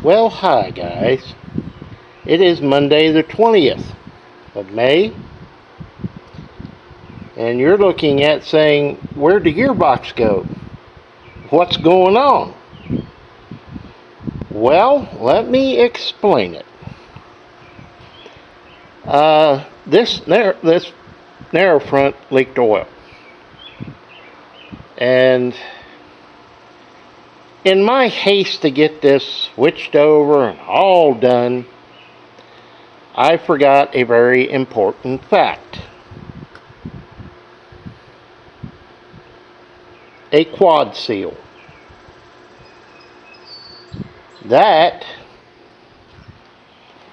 Well, hi guys. It is Monday the 20th of May, and you're looking at saying, where'd the gearbox go? What's going on? Well, let me explain it. This narrow front leaked oil, and in my haste to get this switched over and all done, I forgot a very important fact. A quad seal. That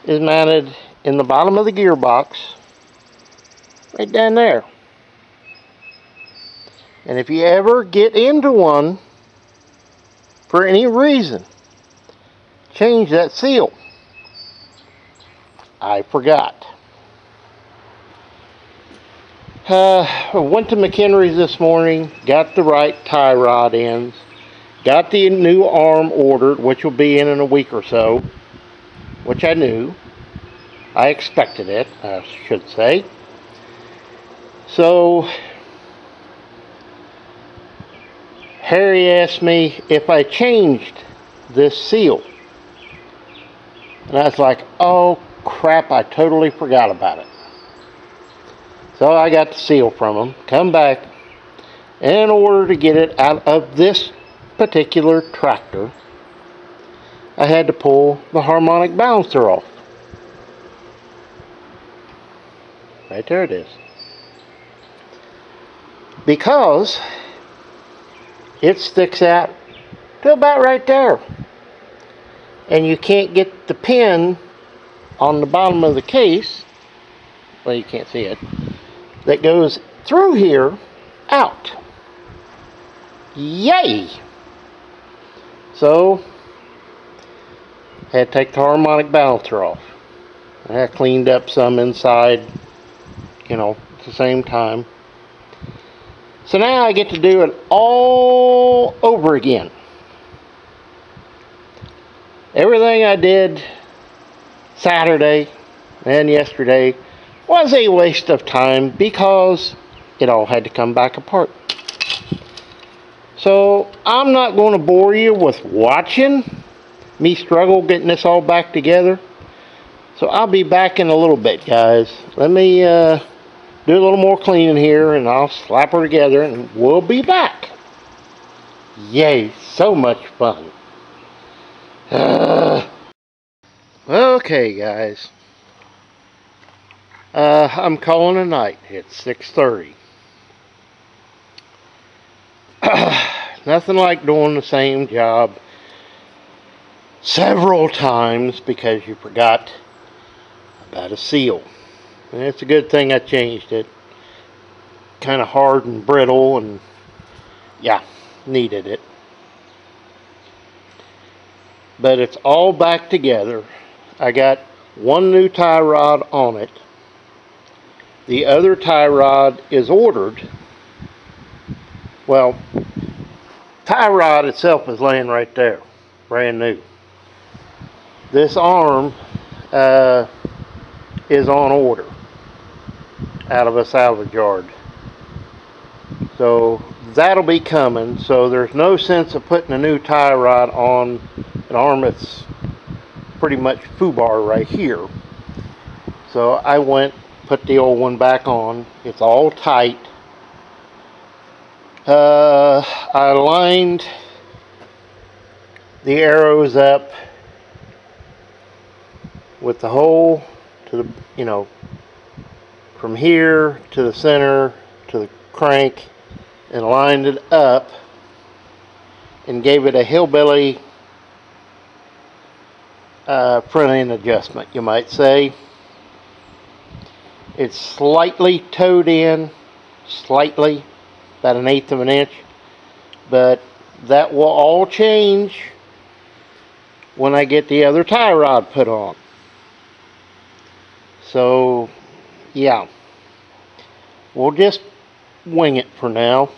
is mounted in the bottom of the gearbox, right down there. And if you ever get into one, for any reason, change that seal. I forgot. Went to McHenry's this morning, got the right tie rod ends, got the new arm ordered, which will be in a week or so, which I knew. I expected it, I should say. So Harry asked me if I changed this seal. And I was like, oh crap, I totally forgot about it. So I got the seal from him, come back, and in order to get it out of this particular tractor, I had to pull the harmonic balancer off. Right there it is. Because it sticks out to about right there. And you can't get the pin on the bottom of the case, well, you can't see it, that goes through here out. Yay! So had to take the harmonic balancer off. I cleaned up some inside, at the same time. So now I get to do it all over again. Everything I did Saturday and yesterday was a waste of time because it all had to come back apart. So I'm not going to bore you with watching me struggle getting this all back together. So I'll be back in a little bit, guys. Let me do a little more cleaning here, and I'll slap her together, and we'll be back. Yay, so much fun. Okay, guys. I'm calling a night. It's 6:30. Nothing like doing the same job several times because you forgot about a seal. And it's a good thing I changed it. Kind of hard and brittle, and yeah, needed it. But it's all back together. I got one new tie rod on it. The other tie rod is ordered. Well, tie rod itself is laying right there, brand new. This arm is on order out of a salvage yard. So that'll be coming. So there's no sense of putting a new tie rod on an arm that's pretty much foobar right here. So I went, put the old one back on. It's all tight. I lined the arrows up with the hole to the, from here to the center to the crank, and lined it up and gave it a hillbilly front end adjustment, you might say. It's slightly towed in, slightly, about 1/8 of an inch, but that will all change when I get the other tie rod put on. So yeah, we'll just wing it for now.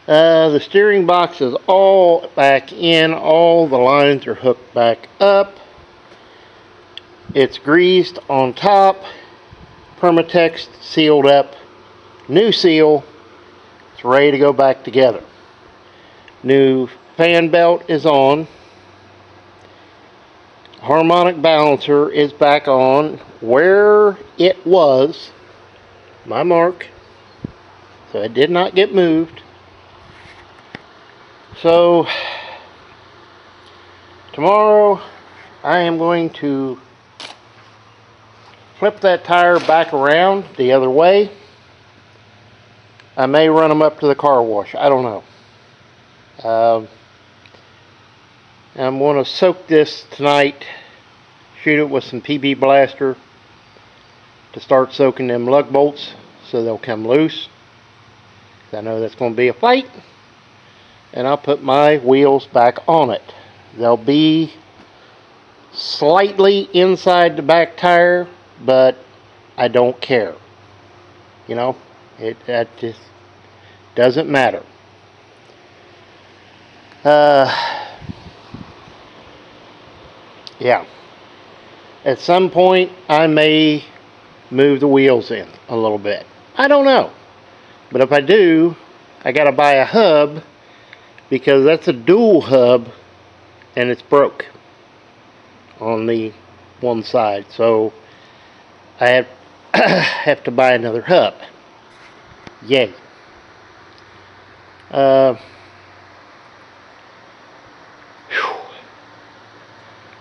The steering box is all back in. All the lines are hooked back up. It's greased on top. Permatex sealed up. New seal. It's ready to go back together. New fan belt is on. Harmonic balancer is back on where it was. My mark. So it did not get moved. So tomorrow I am going to flip that tire back around the other way. I may run them up to the car wash. I don't know. I'm going to soak this tonight, shoot it with some PB Blaster to start soaking them lug bolts so they'll come loose. I know that's going to be a fight. And I'll put my wheels back on it. They'll be slightly inside the back tire, but I don't care. You know, that just doesn't matter. Yeah. At some point, I may move the wheels in a little bit. I don't know. But if I do, I got to buy a hub, because that's a dual hub and it's broke on the one side. So I have to buy another hub. Yay.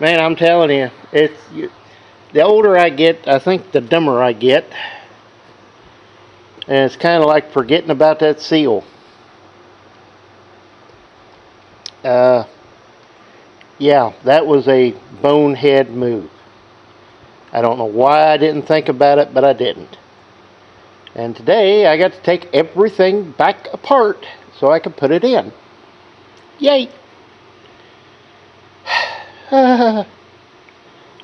Man, I'm telling you, the older I get, I think the dumber I get. And it's kind of like forgetting about that seal. Yeah, that was a bonehead move. I don't know why I didn't think about it, but I didn't. And today I got to take everything back apart so I could put it in. Yay!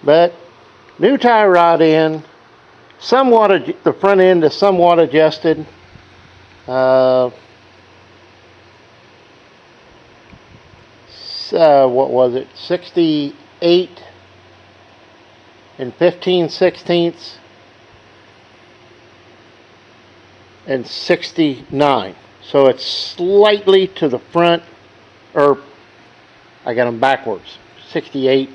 But new tie rod in, the front end is somewhat adjusted. What was it? 68 and 15/16 and 69. So it's slightly to the front, or I got them backwards. 68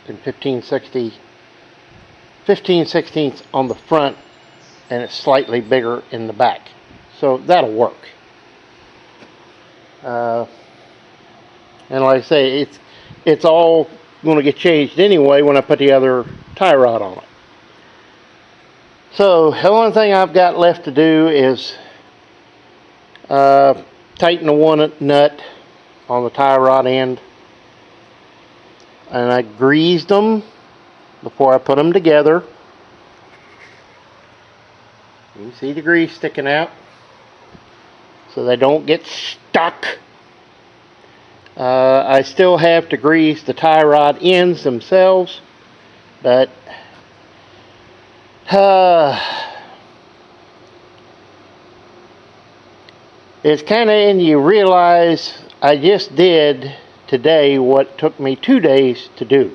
and 15/16 on the front, and it's slightly bigger in the back. So that'll work. And like I say, it's all going to get changed anyway when I put the other tie rod on it. So the only thing I've got left to do is tighten the one nut on the tie rod end. And I greased them before I put them together. You can see the grease sticking out, so they don't get stuck. I still have to grease the tie rod ends themselves, but it's kind of, and you realize I just did today what took me 2 days to do.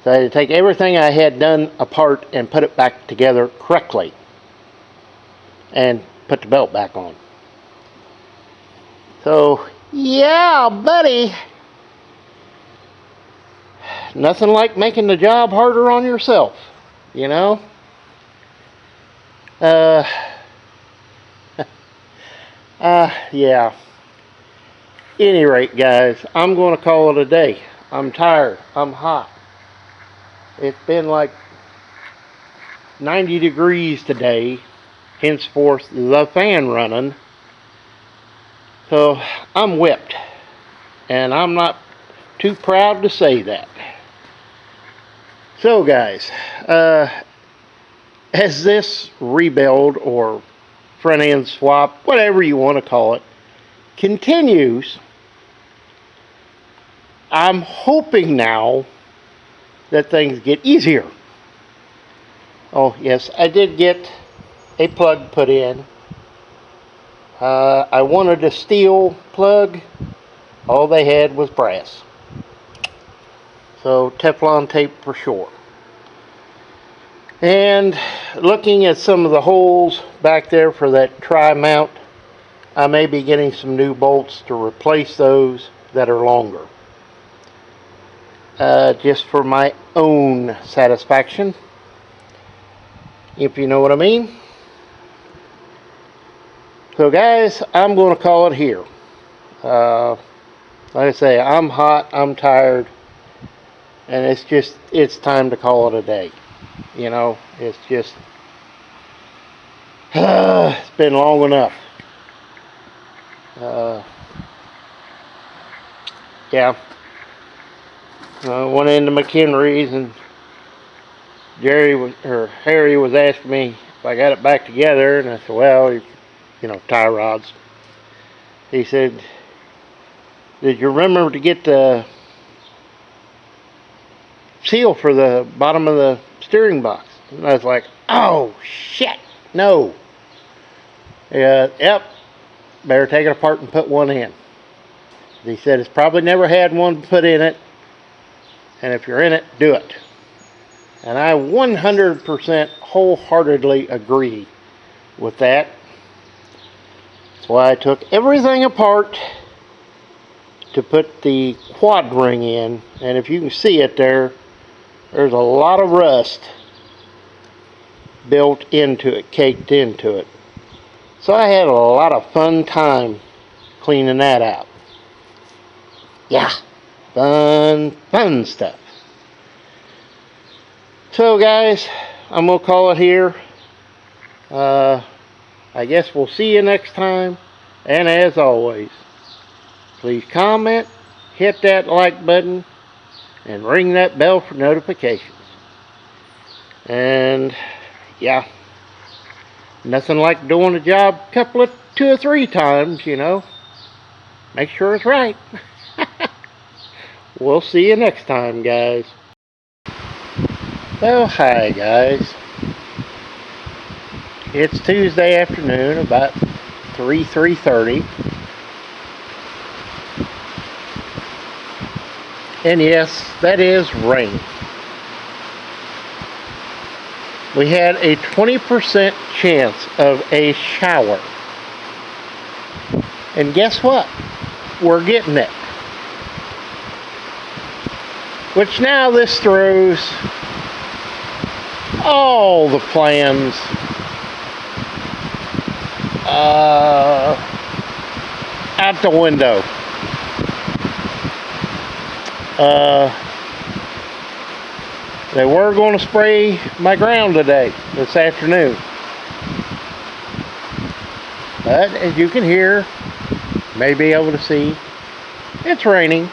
So I had to take everything I had done apart and put it back together correctly and put the belt back on. So yeah, buddy, nothing like making the job harder on yourself, you know. Yeah. Any rate, guys, I'm going to call it a day. I'm tired. I'm hot. It's been like 90 degrees today, henceforth the fan running. So I'm whipped, and I'm not too proud to say that. So guys, as this rebuild or front end swap, whatever you want to call it, continues, I'm hoping now that things get easier. Oh yes, I did get a plug put in. I wanted a steel plug. All they had was brass. So Teflon tape for sure. And looking at some of the holes back there for that tri-mount, I may be getting some new bolts to replace those that are longer. Just for my own satisfaction, if you know what I mean. So guys, I'm going to call it here. Like I say, I'm hot, I'm tired, and it's time to call it a day. You know, it's just, it's been long enough. Yeah. I went into McHenry's and Harry was asking me if I got it back together, and I said, well, you know, tie rods. He said, did you remember to get the seal for the bottom of the steering box? And I was like, oh shit, no. Yep, better take it apart and put one in. He said it's probably never had one put in it, and if you're in it, do it. And I 100% wholeheartedly agree with that. That's why I took everything apart to put the quad ring in. And if you can see it there, there's a lot of rust built into it, caked into it. So I had a lot of fun time cleaning that out. Yeah, fun stuff. So guys, I'm going to call it here. I guess we'll see you next time. And as always, please comment, hit that like button, and ring that bell for notifications. And yeah, nothing like doing a job two or three times, you know. Make sure it's right. We'll see you next time, guys. Well, hi guys. It's Tuesday afternoon, about 3:30. And yes, that is rain. We had a 20% chance of a shower. And guess what? We're getting it. Which now this throws all the plans out the window. They were going to spray my ground this afternoon. But as you can hear, may be able to see, it's raining.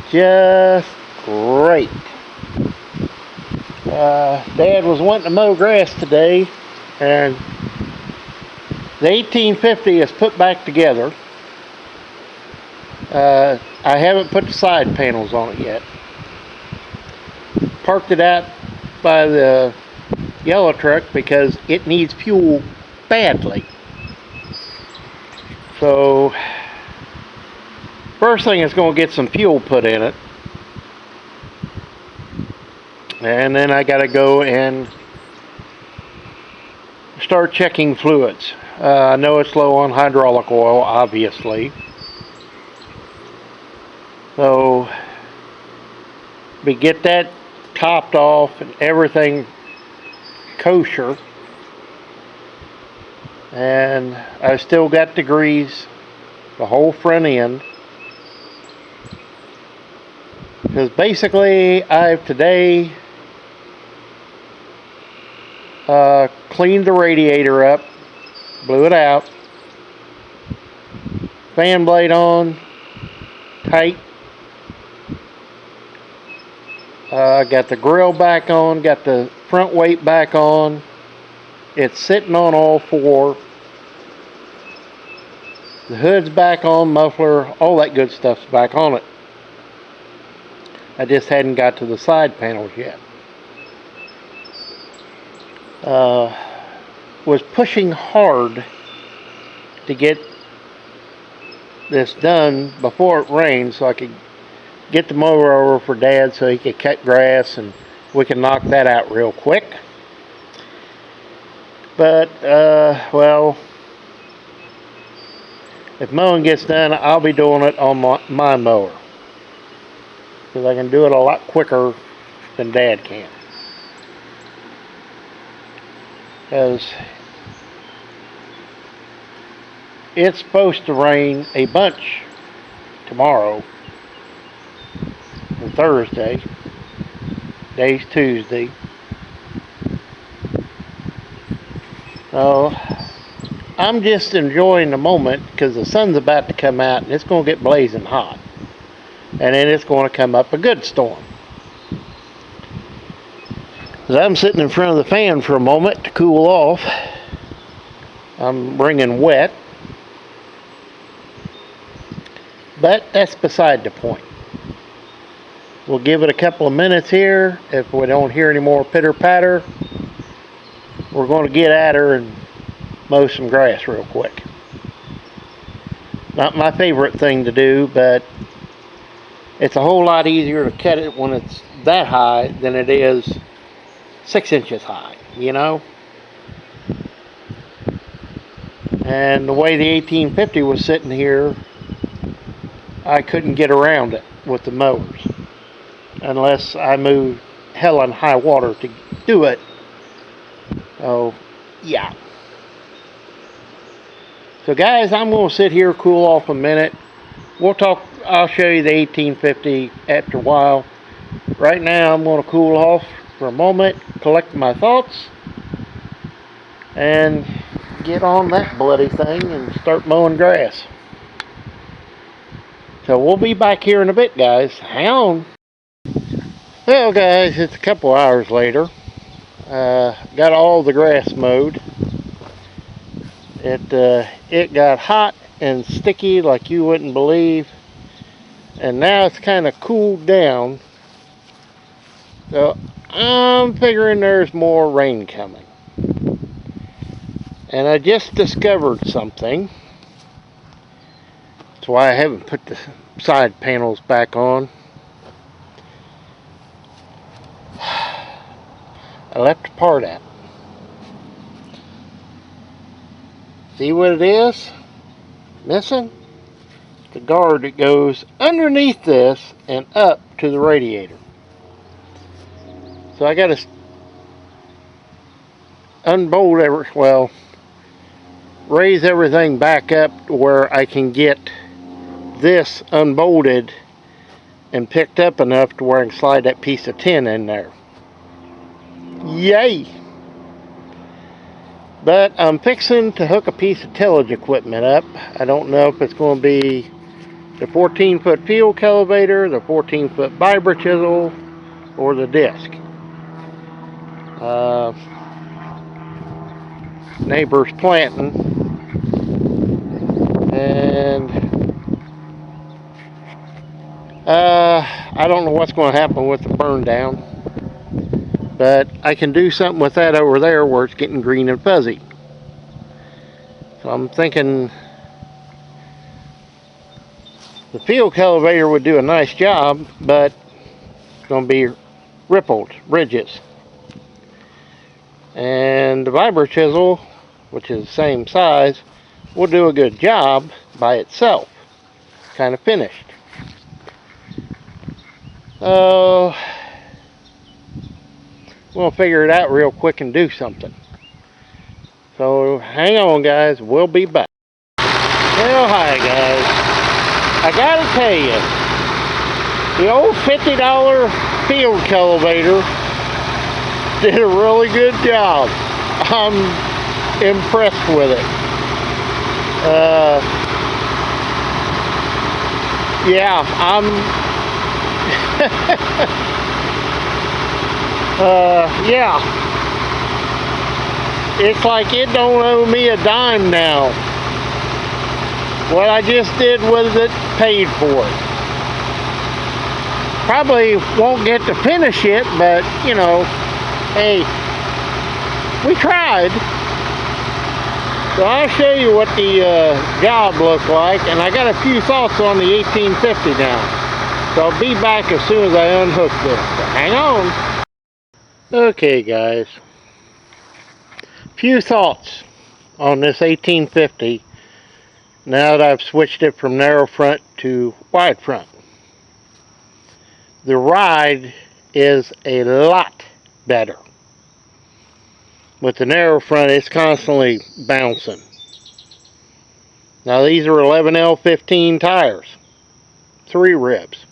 Just great. Dad was wanting to mow grass today, and the 1850 is put back together. I haven't put the side panels on it yet. Parked it out by the yellow truck because it needs fuel badly. So first thing is going to get some fuel put in it, and then I got to go and start checking fluids. I know it's low on hydraulic oil, obviously. So we get that topped off and everything kosher. And I still got to grease the whole front end. Because basically I've today cleaned the radiator up, blew it out, fan blade on, tight. Got the grill back on, got the front weight back on. It's sitting on all four. The hood's back on, muffler, all that good stuff's back on it. I just hadn't got to the side panels yet. was pushing hard to get this done before it rained so I could get the mower over for Dad so he could cut grass and we can knock that out real quick. But, well, if mowing gets done, I'll be doing it on my mower, because I can do it a lot quicker than Dad can. Because it's supposed to rain a bunch tomorrow and Thursday. Today's Tuesday. So I'm just enjoying the moment because the sun's about to come out and it's going to get blazing hot. And then it's going to come up a good storm. As I'm sitting in front of the fan for a moment to cool off, I'm wringing wet. But that's beside the point. We'll give it a couple of minutes here. If we don't hear any more pitter patter, we're going to get at her and mow some grass real quick. Not my favorite thing to do, but it's a whole lot easier to cut it when it's that high than it is 6 inches high, you know? And the way the 1850 was sitting here, I couldn't get around it with the mowers unless I moved hell and high water to do it. Oh, yeah. So guys, I'm going to sit here, cool off a minute. We'll talk, I'll show you the 1850 after a while. Right now, I'm going to cool off for a moment, collect my thoughts, and get on that bloody thing and start mowing grass. So we'll be back here in a bit, guys. Hang on. Well, guys, it's a couple hours later. Got all the grass mowed. It got hot and sticky like you wouldn't believe, and now it's kind of cooled down. So I'm figuring there's more rain coming. And I just discovered something. That's why I haven't put the side panels back on. I left a part out. See what it is? Missing? The guard that goes underneath this and up to the radiator. So I got to unbolt raise everything back up to where I can get this unbolted and picked up enough to where I can slide that piece of tin in there. Yay! But I'm fixing to hook a piece of tillage equipment up. I don't know if it's going to be the 14-foot field cultivator, the 14-foot vibra chisel, or the disc. Neighbor's planting, and I don't know what's going to happen with the burn down, but I can do something with that over there where it's getting green and fuzzy. So I'm thinking the field cultivator would do a nice job, but it's going to be rippled ridges. And the vibra chisel, which is the same size, will do a good job by itself. Kind of finished. So we'll figure it out real quick and do something. So hang on, guys, we'll be back. Well, hi guys. I gotta tell you, the old $50 field cultivator did a really good job. I'm impressed with it. Yeah, yeah. It's like it don't owe me a dime now. What I just did with it paid for it. Probably won't get to finish it, but you know, hey, we tried. So I'll show you what the job looked like, and I got a few thoughts on the 1850 now. So I'll be back as soon as I unhook this. So hang on. Okay guys, few thoughts on this 1850 now that I've switched it from narrow front to wide front. The ride is a lot better. With the narrow front, it's constantly bouncing. Now these are 11L15 tires, 3 ribs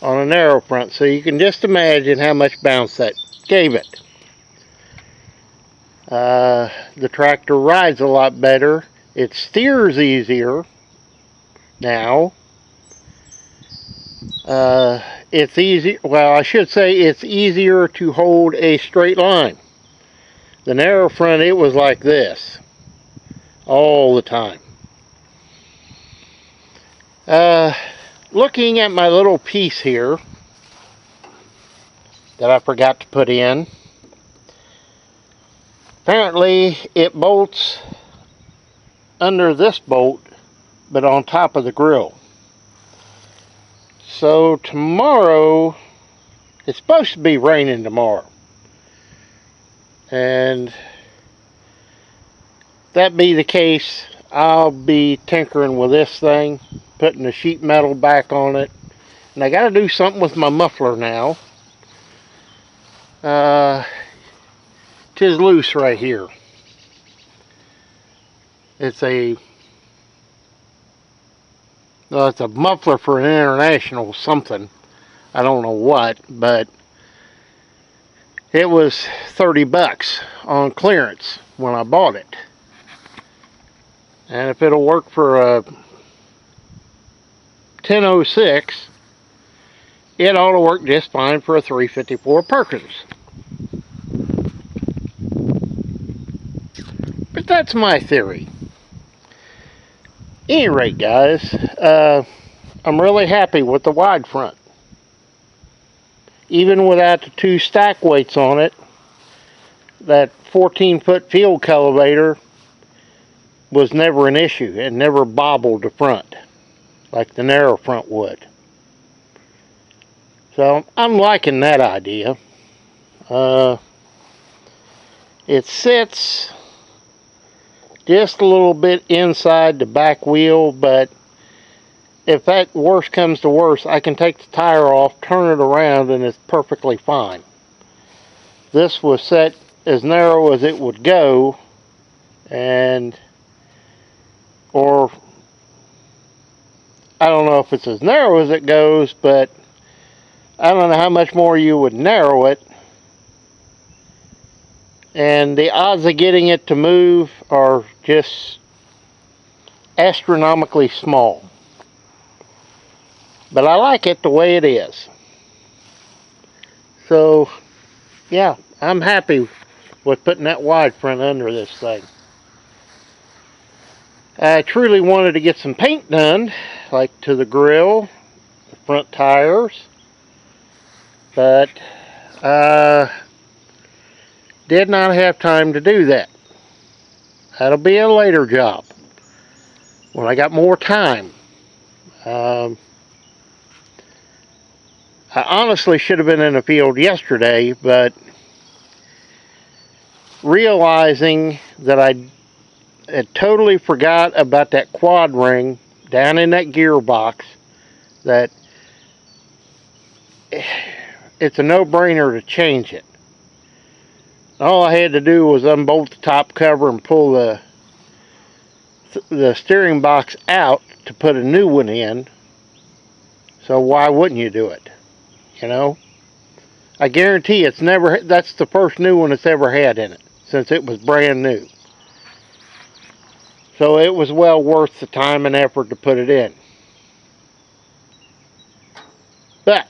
on a narrow front, so you can just imagine how much bounce that gave it. The tractor rides a lot better. It steers easier now. It's easy. Well, I should say it's easier to hold a straight line. The narrow front, it was like this all the time. Looking at my little piece here that I forgot to put in, apparently it bolts under this bolt but on top of the grill. So tomorrow, it's supposed to be raining tomorrow, and if that be the case, I'll be tinkering with this thing, putting the sheet metal back on it. And I got to do something with my muffler now. Tis loose right here. It's a muffler for an international something. I don't know what, but it was 30 bucks on clearance when I bought it. And if it'll work for a 1006, it ought to work just fine for a 354 Perkins. But that's my theory. Any rate, guys, I'm really happy with the wide front. Even without the 2 stack weights on it, that 14-foot field cultivator was never an issue. It never bobbled the front like the narrow front would. So I'm liking that idea. It sits just a little bit inside the back wheel, but if that worst comes to worst, I can take the tire off, turn it around, and it's perfectly fine. This was set as narrow as it would go, or I don't know if it's as narrow as it goes, but I don't know how much more you would narrow it. And the odds of getting it to move are just astronomically small. But I like it the way it is. So, yeah, I'm happy with putting that wide front under this thing. I truly wanted to get some paint done, like to the grill, the front tires, but did not have time to do that. That'll be a later job when I got more time. I honestly should have been in the field yesterday, but realizing that I had totally forgot about that quad ring down in that gearbox, that it's a no-brainer to change it. All I had to do was unbolt the top cover and pull the steering box out to put a new one in. So why wouldn't you do it? You know? I guarantee that's the first new one it's ever had in it, since it was brand new. So it was well worth the time and effort to put it in. But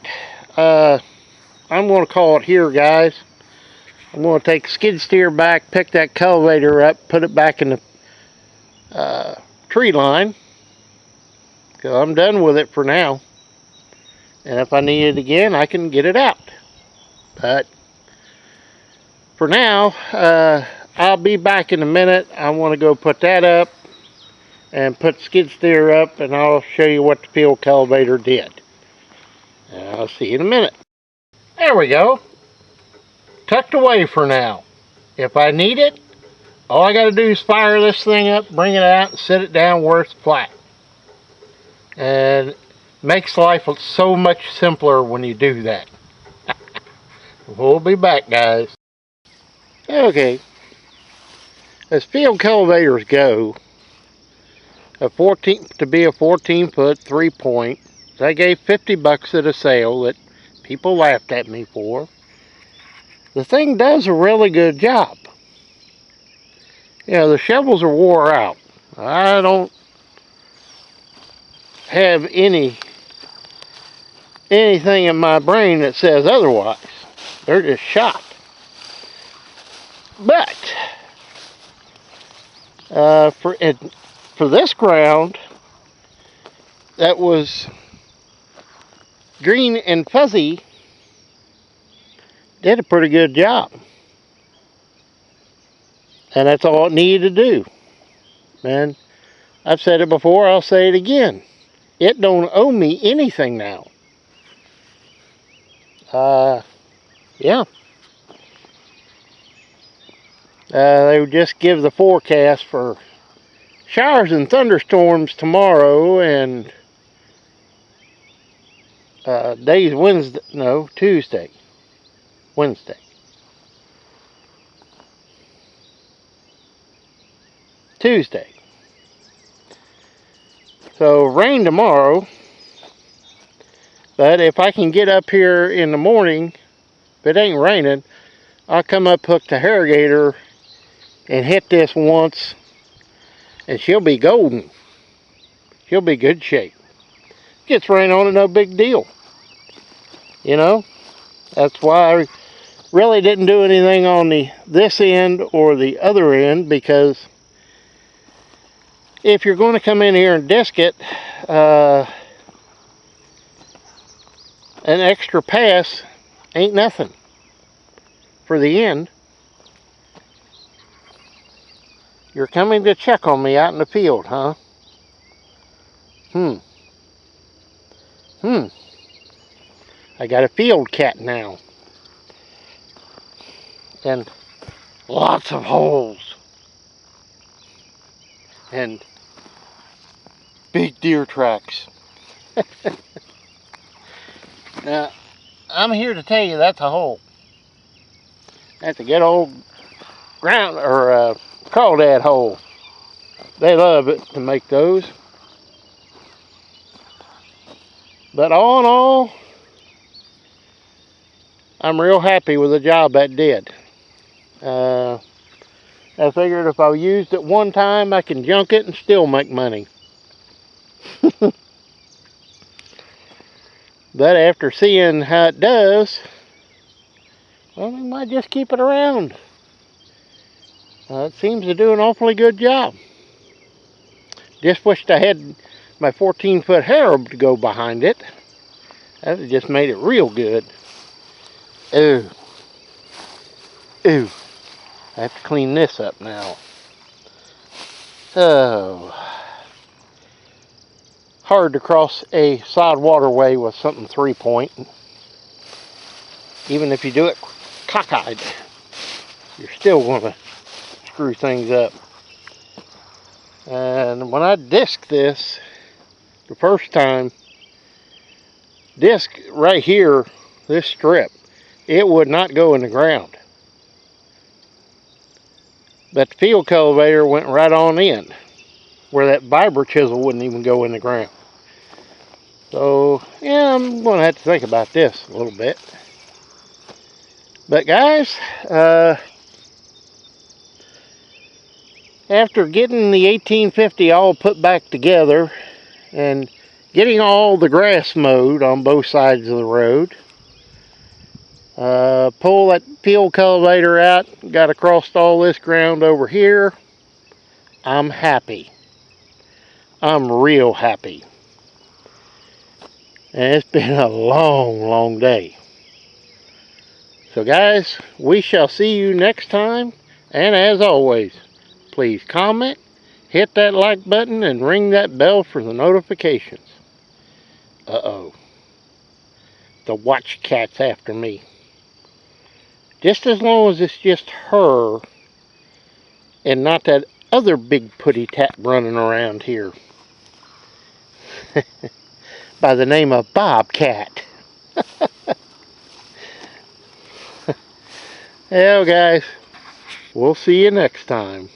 I'm going to call it here, guys. I'm going to take the skid steer back, pick that cultivator up, put it back in the tree line, because I'm done with it for now. And if I need it again, I can get it out. But for now, I'll be back in a minute. I want to go put that up and put skid steer up, and I'll show you what the field cultivator did. And I'll see you in a minute. There we go. Tucked away for now. If I need it, all I got to do is fire this thing up, bring it out, and sit it down where it's flat. And it makes life so much simpler when you do that. We'll be back, guys. Okay. As field cultivators go, to be a 14-foot 3-point, I gave $50 at a sale that people laughed at me for. The thing does a really good job. You know, the shovels are wore out. I don't have anything in my brain that says otherwise. They're just shot. But for this ground that was green and fuzzy, did a pretty good job. And that's all it needed to do. And I've said it before, I'll say it again. It don't owe me anything now. Yeah. They would just give the forecast for showers and thunderstorms tomorrow, and day's Wednesday, no, Tuesday. Wednesday. Tuesday. So rain tomorrow, but if I can get up here in the morning, if it ain't raining, I'll come up, hook the harrogator, and hit this once, and she'll be golden. She'll be good shape. Gets rain on it, no big deal. You know, that's why I really didn't do anything on this end or the other end, because if you're going to come in here and disc it, an extra pass ain't nothing for the end. You're coming to check on me out in the field, huh? I got a field cat now. And lots of holes. And big deer tracks. Now, I'm here to tell you that's a hole. That's a good old ground or crawdad hole. They love it to make those. But all in all, I'm real happy with the job that did. I figured if I used it one time, I can junk it and still make money. But after seeing how it does, well, we might just keep it around. It seems to do an awfully good job. Just wished I had my 14-foot harrow to go behind it. That would just made it real good. Ooh. Ooh. I have to clean this up now. Oh. Hard to cross a side waterway with something 3-point. Even if you do it cockeyed, you're still going to screw things up. And when I disc this the first time, disc right here, this strip, it would not go in the ground. But the field cultivator went right on in, where that vibra chisel wouldn't even go in the ground. So, yeah, I'm going to have to think about this a little bit. But guys, after getting the 1850 all put back together and getting all the grass mowed on both sides of the road, pull that field cultivator out, got across all this ground over here, I'm happy. I'm real happy. And it's been a long, long day. So guys, we shall see you next time And as always, please comment, hit that like button, and ring that bell for the notifications. Uh-oh. The watch cat's after me. Just as long as it's just her and not that other big putty tat running around here by the name of Bobcat. Well, guys, we'll see you next time.